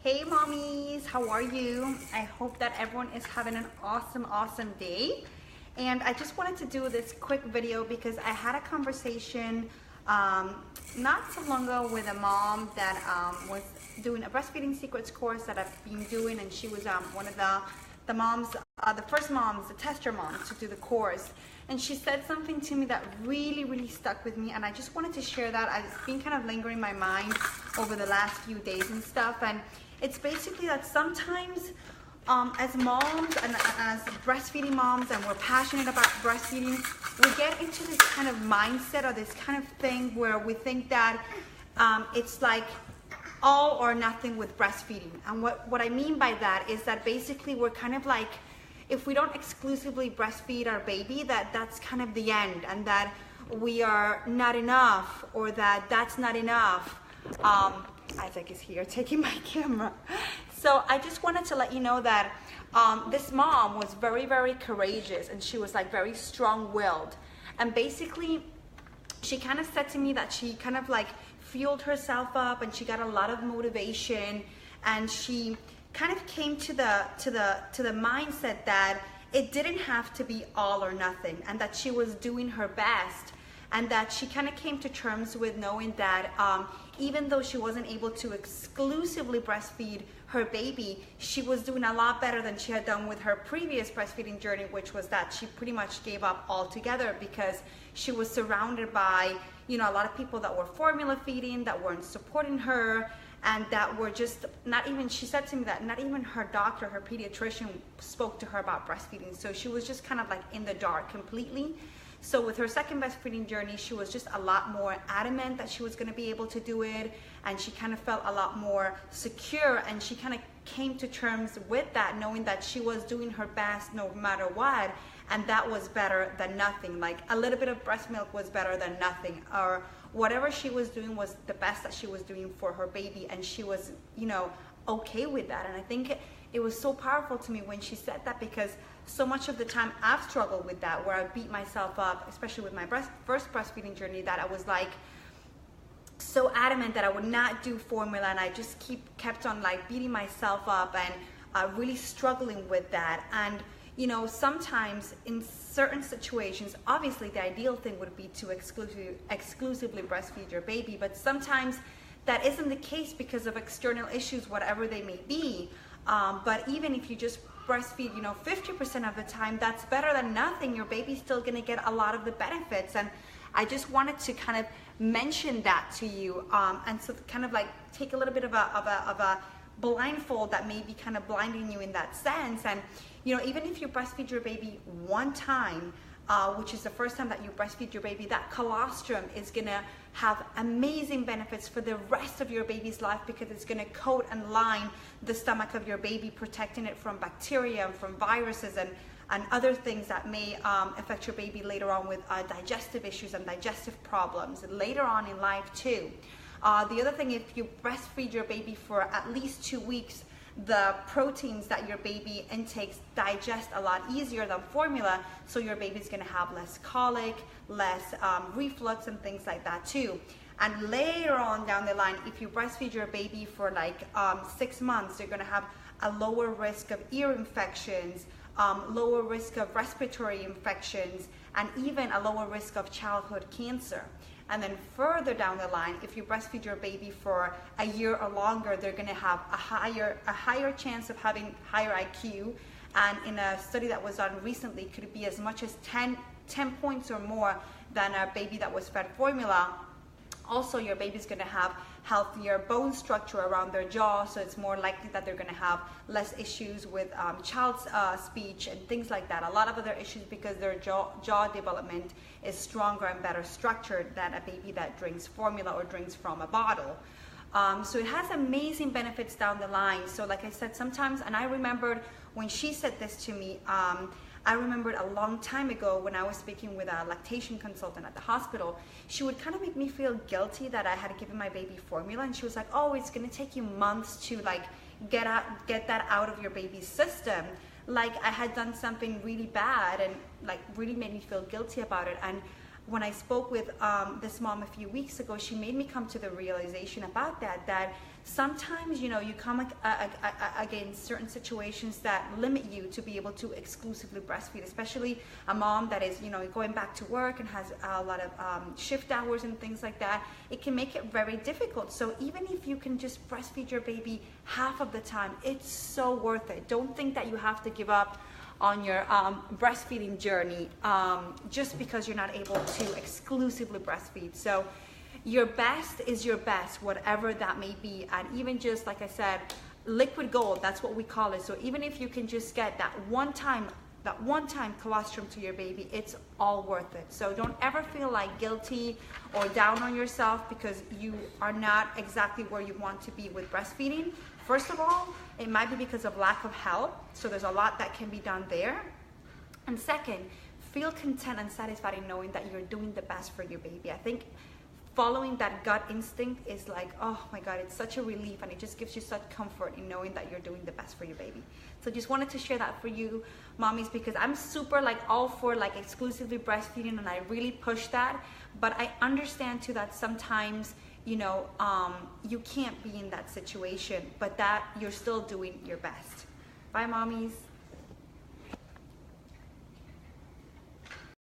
Hey mommies, how are you? I hope that everyone is having an awesome day. And I just wanted to do this quick video because I had a conversation not so long ago with a mom that was doing a breastfeeding secrets course that I've been doing, and she was one of the moms, the first moms, the tester moms to do the course. And she said something to me that really stuck with me, and I just wanted to share that. It's been kind of lingering in my mind over the last few days and stuff. And it's basically that sometimes as moms and as breastfeeding moms, and we're passionate about breastfeeding, we get into this kind of mindset or this kind of thing where we think that it's like all or nothing with breastfeeding. And what I mean by that is that basically we're kind of like, if we don't exclusively breastfeed our baby, that's kind of the end, and that we are not enough, or that's not enough. Isaac is here taking my camera. So I just wanted to let you know that this mom was very courageous, and she was like very strong-willed. And basically, she kind of said to me that she kind of like fueled herself up, and she got a lot of motivation, and she kind of came to the mindset that it didn't have to be all or nothing, and that she was doing her best, and that she kind of came to terms with knowing that even though she wasn't able to exclusively breastfeed her baby, she was doing a lot better than she had done with her previous breastfeeding journey, which was that she pretty much gave up altogether because she was surrounded by, you know, a lot of people that were formula feeding, that weren't supporting her, and that were just not even, she said to me that not even her doctor, her pediatrician, spoke to her about breastfeeding. So she was just kind of like in the dark completely. So with her second breastfeeding journey, she was just a lot more adamant that she was going to be able to do it, and she kind of felt a lot more secure, and she kind of came to terms with that, knowing that she was doing her best no matter what, and that was better than nothing. Like a little bit of breast milk was better than nothing, or whatever she was doing was the best that she was doing for her baby, and she was, you know, okay with that. And I think it was so powerful to me when she said that, because so much of the time I've struggled with that, where I beat myself up, especially with my first breastfeeding journey, that I was like so adamant that I would not do formula, and I just kept on like beating myself up and really struggling with that. And you know, sometimes in certain situations, obviously the ideal thing would be to exclusively breastfeed your baby, but sometimes that isn't the case because of external issues, whatever they may be. But even if you just breastfeed, you know, 50% of the time, that's better than nothing. Your baby's still gonna get a lot of the benefits. And I just wanted to kind of mention that to you, and so kind of like take a little bit of a blindfold that may be kind of blinding you in that sense. And you know, even if you breastfeed your baby one time, which is the first time that you breastfeed your baby, that colostrum is gonna have amazing benefits for the rest of your baby's life, because it's gonna coat and line the stomach of your baby, protecting it from bacteria and from viruses and other things that may affect your baby later on with digestive issues and digestive problems later on in life too. The other thing, if you breastfeed your baby for at least 2 weeks, the proteins that your baby intakes digest a lot easier than formula, so your baby's gonna have less colic, less reflux and things like that too. And later on down the line, if you breastfeed your baby for like 6 months, you're gonna have a lower risk of ear infections, lower risk of respiratory infections, and even a lower risk of childhood cancer. And then further down the line, if you breastfeed your baby for a year or longer, they're going to have a higher chance of having higher IQ. And in a study that was done recently, could be as much as 10 points or more than a baby that was fed formula. Also, your baby's going to have healthier bone structure around their jaw, so it's more likely that they're going to have less issues with child's speech and things like that. A lot of other issues, because their jaw development is stronger and better structured than a baby that drinks formula or drinks from a bottle. So it has amazing benefits down the line. So like I said, sometimes, and I remembered when she said this to me, I remembered a long time ago when I was speaking with a lactation consultant at the hospital, she would kind of make me feel guilty that I had given my baby formula, and she was like, oh, it's gonna take you months to like get that out of your baby's system. Like I had done something really bad, and like really made me feel guilty about it. And when I spoke with this mom a few weeks ago, she made me come to the realization about that sometimes, you know, you come against certain situations that limit you to be able to exclusively breastfeed, especially a mom that is, you know, going back to work and has a lot of shift hours and things like that. It can make it very difficult. So even if you can just breastfeed your baby half of the time, it's so worth it. Don't think that you have to give up on your breastfeeding journey just because you're not able to exclusively breastfeed. So your best is your best, whatever that may be. And even just, like I said, liquid gold, that's what we call it. So even if you can just get that one time colostrum to your baby, it's all worth it. So don't ever feel like guilty or down on yourself because you are not exactly where you want to be with breastfeeding. First of all, it might be because of lack of help. So there's a lot that can be done there. And second, feel content and satisfied in knowing that you're doing the best for your baby. I think following that gut instinct is like, oh my God, it's such a relief, and it just gives you such comfort in knowing that you're doing the best for your baby. So just wanted to share that for you, mommies, because I'm super like all for like exclusively breastfeeding, and I really push that. But I understand too that sometimes, you know, you can't be in that situation, but that you're still doing your best. Bye, mommies.